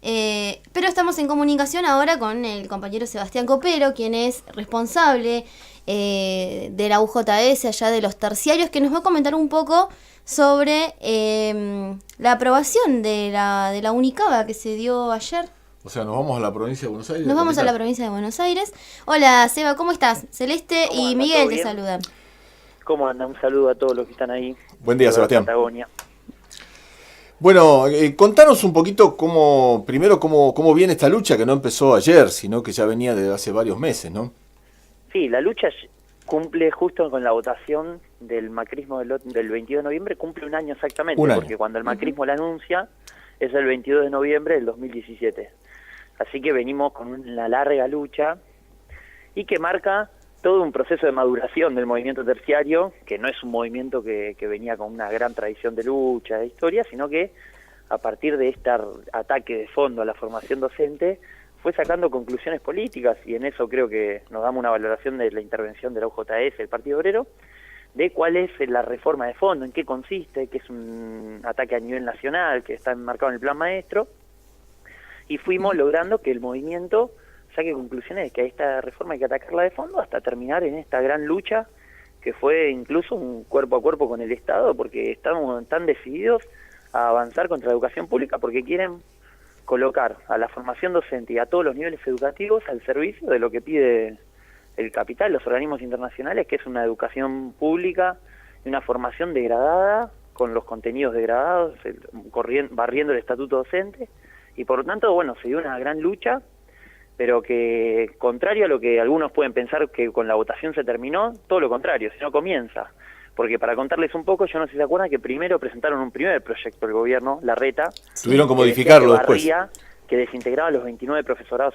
Pero estamos en comunicación ahora con el compañero Sebastián Copero, quien es responsable de la UJS, allá de los terciarios, que nos va a comentar un poco sobre la aprobación de la Unicaba que se dio ayer. O sea, nos vamos a la provincia de Buenos Aires. Nos vamos a la capital. provincia de Buenos Aires. Hola, Seba, ¿cómo estás? Celeste ¿Cómo y anda? ¿Todo Miguel te bien? saludan. ¿Cómo anda? Un saludo a todos los que están ahí. Buen día, de la Sebastián. Patagonia. Bueno, contanos un poquito cómo viene esta lucha que no empezó ayer, sino que ya venía desde hace varios meses, ¿no? Sí, la lucha cumple justo con la votación del macrismo del 22 de noviembre, cumple un año exactamente, Un año. porque cuando el macrismo la anuncia es el 22 de noviembre del 2017. Así que venimos con una larga lucha y que marca todo un proceso de maduración del movimiento terciario, que no es un movimiento que venía con una gran tradición de lucha, de historia, sino que a partir de este ataque de fondo a la formación docente, fue sacando conclusiones políticas, y en eso creo que nos damos una valoración de la intervención de la UJS, el Partido Obrero, de cuál es la reforma de fondo, en qué consiste, que es un ataque a nivel nacional, que está enmarcado en el Plan Maestro, y fuimos logrando que el movimiento saque conclusiones de que a esta reforma hay que atacarla de fondo hasta terminar en esta gran lucha que fue incluso un cuerpo a cuerpo con el Estado, porque estamos tan decididos a avanzar contra la educación pública porque quieren colocar a la formación docente y a todos los niveles educativos al servicio de lo que pide el capital, los organismos internacionales, que es una educación pública y una formación degradada, con los contenidos degradados, barriendo el estatuto docente, y por lo tanto, bueno, se dio una gran lucha, pero que, contrario a lo que algunos pueden pensar que con la votación se terminó, todo lo contrario, sino comienza. Porque para contarles un poco, yo no sé si se acuerdan que primero presentaron un primer proyecto del gobierno, la RETA, Tuvieron que que decía modificarlo que después. barría, que desintegraba los 29 profesorados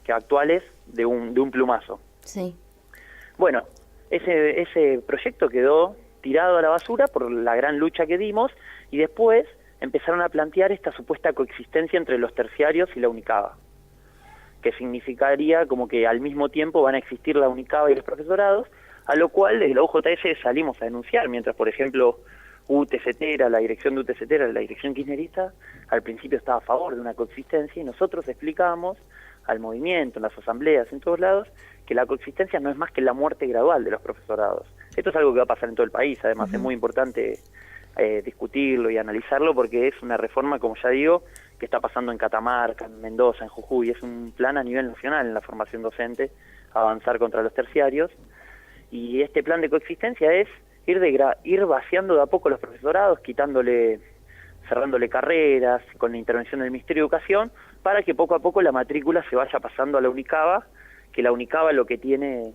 actuales de un plumazo. Sí. Bueno, ese proyecto quedó tirado a la basura por la gran lucha que dimos, y después empezaron a plantear esta supuesta coexistencia entre los terciarios y la Unicaba, que significaría como que al mismo tiempo van a existir la Unicaba y los profesorados, a lo cual desde la UJS salimos a denunciar, mientras por ejemplo la dirección de UTCTera, la dirección kirchnerista, al principio estaba a favor de una coexistencia, y nosotros explicábamos al movimiento, en las asambleas, en todos lados, que la coexistencia no es más que la muerte gradual de los profesorados. Esto es algo que va a pasar en todo el país, además es muy importante discutirlo y analizarlo, porque es una reforma, como ya digo, que está pasando en Catamarca, en Mendoza, en Jujuy, es un plan a nivel nacional en la formación docente, avanzar contra los terciarios, y este plan de coexistencia es ir vaciando de a poco los profesorados, cerrándole carreras, con la intervención del Ministerio de Educación, para que poco a poco la matrícula se vaya pasando a la Unicaba, que la Unicaba lo que tiene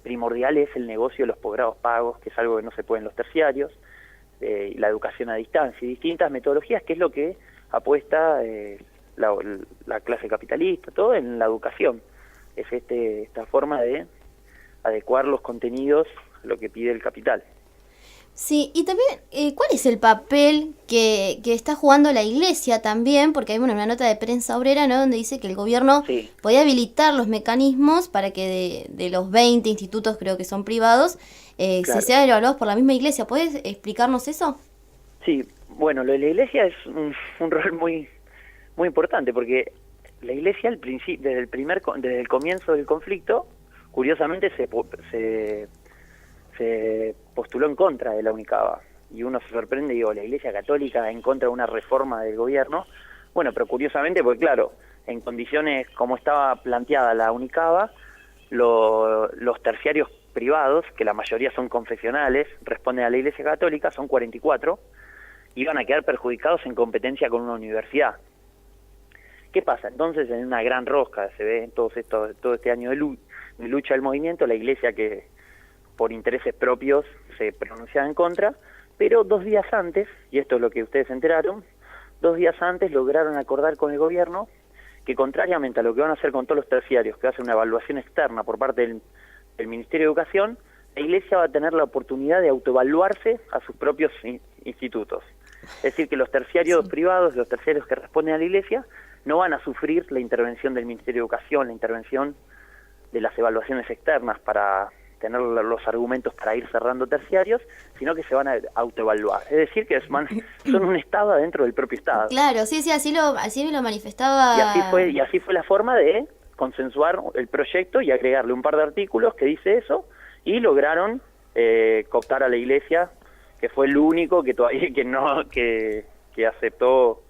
primordial es el negocio de los posgrados pagos, que es algo que no se puede en los terciarios, y la educación a distancia y distintas metodologías, que es lo que apuesta la clase capitalista, todo en la educación. Es esta forma de adecuar los contenidos a lo que pide el capital. Sí, y también, ¿cuál es el papel que está jugando la Iglesia también? Porque hay una nota de prensa obrera, ¿no?, donde dice que el gobierno Sí. podía habilitar los mecanismos para que de los 20 institutos, creo que son privados, Claro. se sean evaluados por la misma Iglesia. ¿Puedes explicarnos eso? Sí, bueno, lo de la Iglesia es un rol muy muy importante, porque la Iglesia al principio, desde el comienzo del conflicto, curiosamente se postuló en contra de la Unicaba, y uno se sorprende, digo, la Iglesia Católica en contra de una reforma del gobierno. Bueno, pero curiosamente, porque claro, en condiciones como estaba planteada la Unicaba, los terciarios privados, que la mayoría son confesionales, responden a la Iglesia Católica, son 44, iban a quedar perjudicados en competencia con una universidad. ¿Qué pasa? Entonces, en una gran rosca, se ve todo este año de lucha del movimiento, la Iglesia, que por intereses propios se pronunciaba en contra, pero 2 días antes, y esto es lo que ustedes se enteraron, 2 días antes lograron acordar con el gobierno que, contrariamente a lo que van a hacer con todos los terciarios, que va a hacer una evaluación externa por parte del Ministerio de Educación, la Iglesia va a tener la oportunidad de autoevaluarse a sus propios institutos. Es decir, que los terciarios privados, los terciarios que responden a la Iglesia, no van a sufrir la intervención del Ministerio de Educación, la intervención de las evaluaciones externas para tener los argumentos para ir cerrando terciarios, sino que se van a autoevaluar. Es decir, que son un Estado dentro del propio Estado. Claro, sí, así me lo manifestaba. Y así fue la forma de consensuar el proyecto y agregarle un par de artículos que dice eso, y lograron cooptar a la Iglesia, que fue el único que todavía que aceptó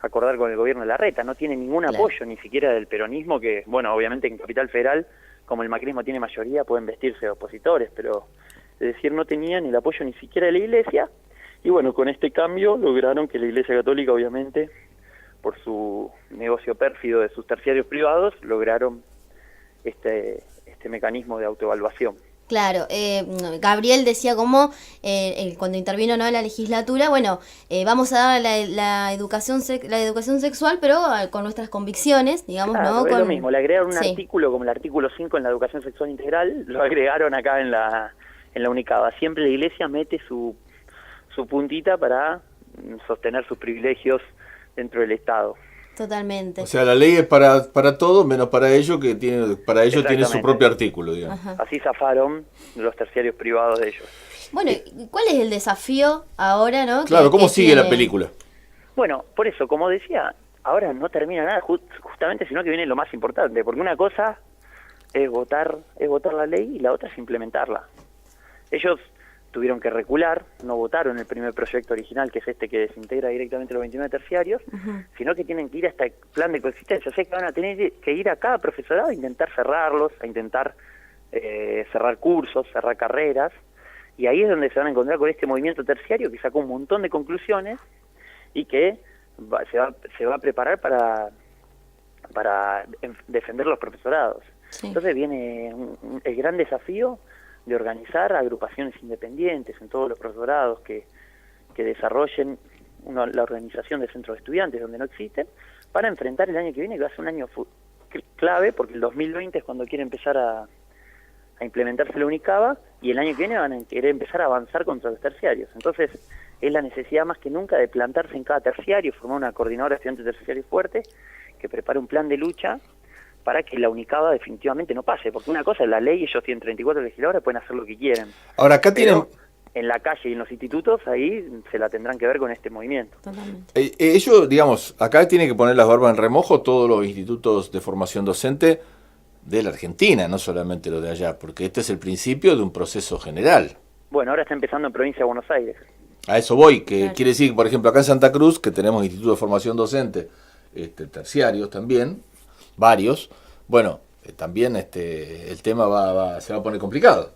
acordar con el gobierno de Larreta. No tiene ningún apoyo, ni siquiera del peronismo, que, bueno, obviamente en Capital Federal, como el macrismo tiene mayoría, pueden vestirse de opositores, pero, es decir, no tenían el apoyo ni siquiera de la Iglesia. Y bueno, con este cambio lograron que la Iglesia Católica, obviamente, por su negocio pérfido de sus terciarios privados, lograron este mecanismo de autoevaluación. Claro, Gabriel decía como cuando intervino, ¿no?, la legislatura, bueno, vamos a dar la educación sexual, pero con nuestras convicciones, digamos, claro, ¿no? Es lo mismo, le agregaron un sí. artículo como el artículo 5 en la educación sexual integral, lo agregaron acá en la UNICABA. Siempre la Iglesia mete su puntita para sostener sus privilegios dentro del Estado. Totalmente. O sea, la ley es para todos, menos para ellos, que para ellos tiene su propio artículo, digamos. Ajá. Así zafaron los terciarios privados de ellos. Bueno, ¿cuál es el desafío ahora, no? Claro, ¿cómo sigue tiene la película? Bueno, por eso, como decía, ahora no termina nada justamente, sino que viene lo más importante, porque una cosa es votar la ley y la otra es implementarla. Ellos tuvieron que recular, no votaron el primer proyecto original, que es este que desintegra directamente los 29 terciarios, sino que tienen que ir a este plan de coexistencia. O sea, que van a tener que ir a cada profesorado a intentar cerrarlos, a intentar cerrar cursos, cerrar carreras, y ahí es donde se van a encontrar con este movimiento terciario que sacó un montón de conclusiones y que se va a preparar para defender los profesorados. Sí. Entonces viene el gran desafío de organizar agrupaciones independientes en todos los profesorados que desarrollen la organización de centros de estudiantes donde no existen, para enfrentar el año que viene, que va a ser un año clave, porque el 2020 es cuando quiere empezar a implementarse la UNICABA, y el año que viene van a querer empezar a avanzar contra los terciarios. Entonces es la necesidad más que nunca de plantarse en cada terciario, formar una coordinadora de estudiantes terciarios fuerte, que prepare un plan de lucha para que la UNICABA definitivamente no pase, porque una cosa es la ley, ellos tienen 34 legisladores, pueden hacer lo que quieren. Ahora, acá tienen... En la calle y en los institutos, ahí se la tendrán que ver con este movimiento. Ellos, digamos, acá tienen que poner las barbas en remojo todos los institutos de formación docente de la Argentina, no solamente los de allá, porque este es el principio de un proceso general. Bueno, ahora está empezando en Provincia de Buenos Aires. A eso voy, que quiere decir, por ejemplo, acá en Santa Cruz, que tenemos institutos de formación docente, terciarios también, varios, bueno, también el tema se va a poner complicado.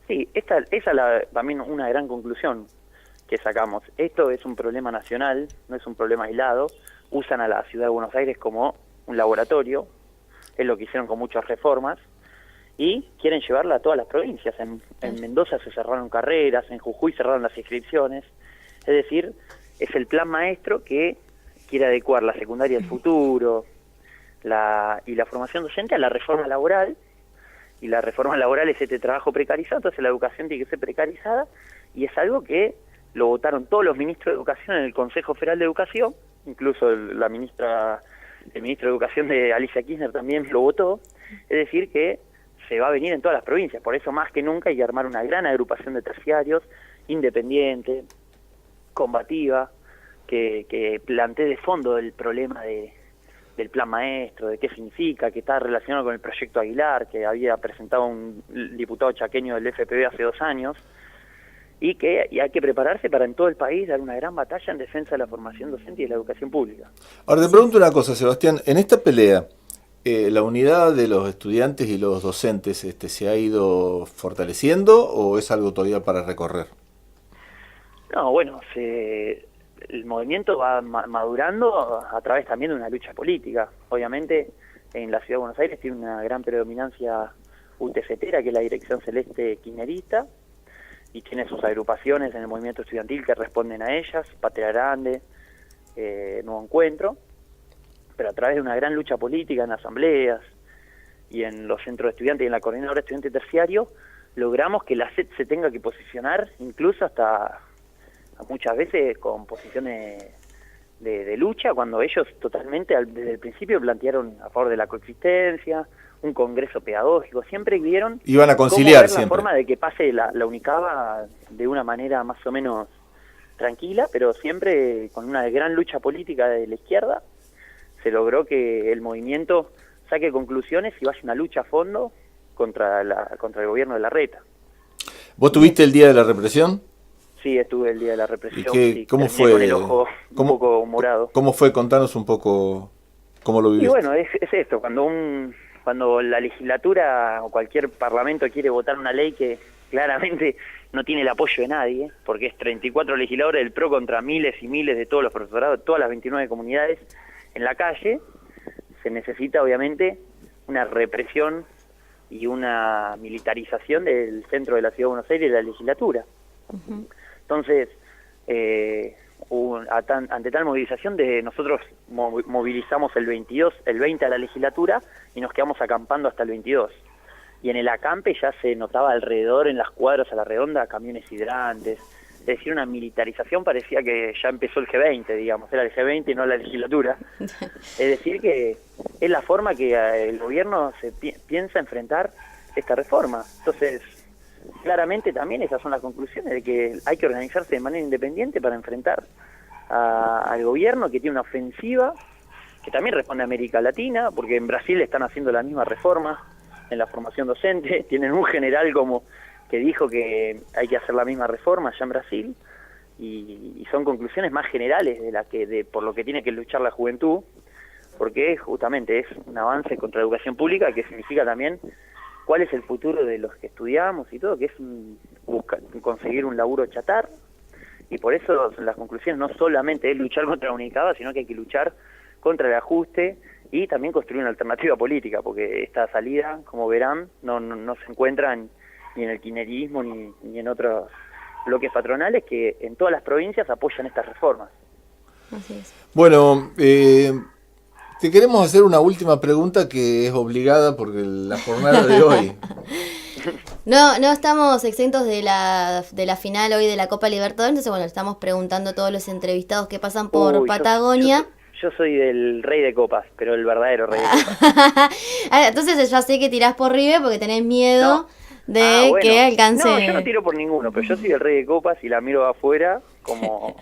Sí, esa es también una gran conclusión que sacamos. Esto es un problema nacional, no es un problema aislado. Usan a la ciudad de Buenos Aires como un laboratorio, es lo que hicieron con muchas reformas, y quieren llevarla a todas las provincias. En Mendoza se cerraron carreras, en Jujuy cerraron las inscripciones. Es decir, es el plan maestro que quiere adecuar la secundaria del futuro y la formación docente a la reforma laboral, y la reforma laboral es este trabajo precarizado, entonces la educación tiene que ser precarizada, y es algo que lo votaron todos los ministros de Educación en el Consejo Federal de Educación, incluso el ministro de Educación de Alicia Kirchner también lo votó. Es decir, que se va a venir en todas las provincias, por eso más que nunca hay que armar una gran agrupación de terciarios, independiente, combativa, que plantee de fondo el problema del plan maestro, de qué significa, que está relacionado con el proyecto Aguilar, que había presentado un diputado chaqueño del FPV hace 2 años, y hay que prepararse para en todo el país dar una gran batalla en defensa de la formación docente y de la educación pública. Ahora te pregunto una cosa, Sebastián, en esta pelea, ¿la unidad de los estudiantes y los docentes se ha ido fortaleciendo o es algo todavía para recorrer? No, bueno, el movimiento va madurando a través también de una lucha política. Obviamente, en la Ciudad de Buenos Aires tiene una gran predominancia UTCTera, que es la Dirección Celeste Kirchnerista, y tiene sus agrupaciones en el movimiento estudiantil que responden a ellas, Patria Grande, Nuevo Encuentro, pero a través de una gran lucha política en asambleas y en los centros de estudiantes y en la coordinadora de estudiante terciario, logramos que la SED se tenga que posicionar, incluso hasta muchas veces con posiciones de lucha, cuando ellos totalmente desde el principio plantearon a favor de la coexistencia, un congreso pedagógico, siempre vieron iban a conciliar la forma de que pase la UNICABA de una manera más o menos tranquila, pero siempre con una gran lucha política de la izquierda se logró que el movimiento saque conclusiones y vaya una lucha a fondo contra el gobierno de Larreta. ¿Vos tuviste el día de la represión? Sí, estuve el día de la represión. Sí, ¿cómo fue? Con el ojo un poco morado. ¿Cómo fue? Contanos un poco cómo lo viviste. Y bueno, es esto, cuando la legislatura o cualquier parlamento quiere votar una ley que claramente no tiene el apoyo de nadie, porque es 34 legisladores del PRO contra miles y miles de todos los profesorados, de todas las 29 comunidades en la calle, se necesita obviamente una represión y una militarización del centro de la Ciudad de Buenos Aires y de la legislatura. Uh-huh. Entonces, ante tal movilización, nosotros movilizamos el 20 a la legislatura y nos quedamos acampando hasta el 22. Y en el acampe ya se notaba alrededor, en las cuadras a la redonda, camiones hidrantes. Es decir, una militarización, parecía que ya empezó el G20, digamos, era el G20 y no la legislatura. Es decir, que es la forma que el gobierno piensa enfrentar esta reforma. Entonces, claramente también esas son las conclusiones de que hay que organizarse de manera independiente para enfrentar al gobierno, que tiene una ofensiva que también responde a América Latina, porque en Brasil están haciendo la misma reforma en la formación docente, tienen un general que dijo que hay que hacer la misma reforma allá en Brasil, y son conclusiones más generales por lo que tiene que luchar la juventud, porque justamente es un avance contra la educación pública, que significa también cuál es el futuro de los que estudiamos y todo, que es conseguir un laburo chatar, y por eso las conclusiones no solamente es luchar contra la UNICABA, sino que hay que luchar contra el ajuste y también construir una alternativa política, porque esta salida, como verán, no se encuentra ni en el kirchnerismo ni en otros bloques patronales que en todas las provincias apoyan estas reformas. Así es. Bueno, te queremos hacer una última pregunta que es obligada porque la jornada de hoy. No estamos exentos de la final hoy de la Copa Libertadores, entonces bueno, estamos preguntando a todos los entrevistados que pasan por Patagonia. Yo soy del rey de copas, pero el verdadero rey de copas. Entonces ya sé que tirás por River porque tenés miedo de que alcance... No, yo no tiro por ninguno, pero yo soy el rey de copas y la miro afuera como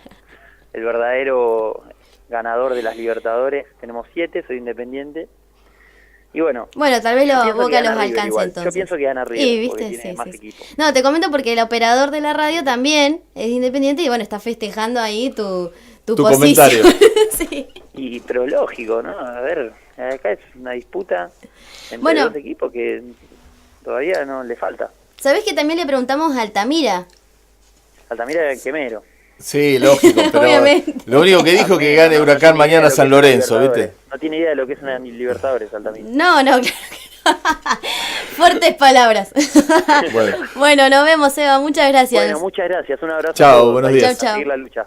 el verdadero ganador de las Libertadores. Tenemos 7, soy Independiente. Y bueno, tal vez Boca los alcance igual. Entonces. Yo pienso que gana River, ¿viste? porque tiene más equipo. No, te comento porque el operador de la radio también es Independiente y bueno, está festejando ahí tu comentario. Sí. Pero lógico, ¿no? A ver, acá es una disputa entre dos equipos que todavía no le falta. ¿Sabés que también le preguntamos a Altamira? Altamira era el quemero. Sí, lógico, pero obviamente. Lo único que dijo que gane Huracán mañana San Lorenzo, ¿viste? No tiene idea de lo que es una Libertadores, Altamira. No, claro que no. Fuertes palabras. Bueno, nos vemos, Eva. Muchas gracias. Bueno, muchas gracias. Un abrazo. Chao, buenos días. Chao. A seguir la lucha.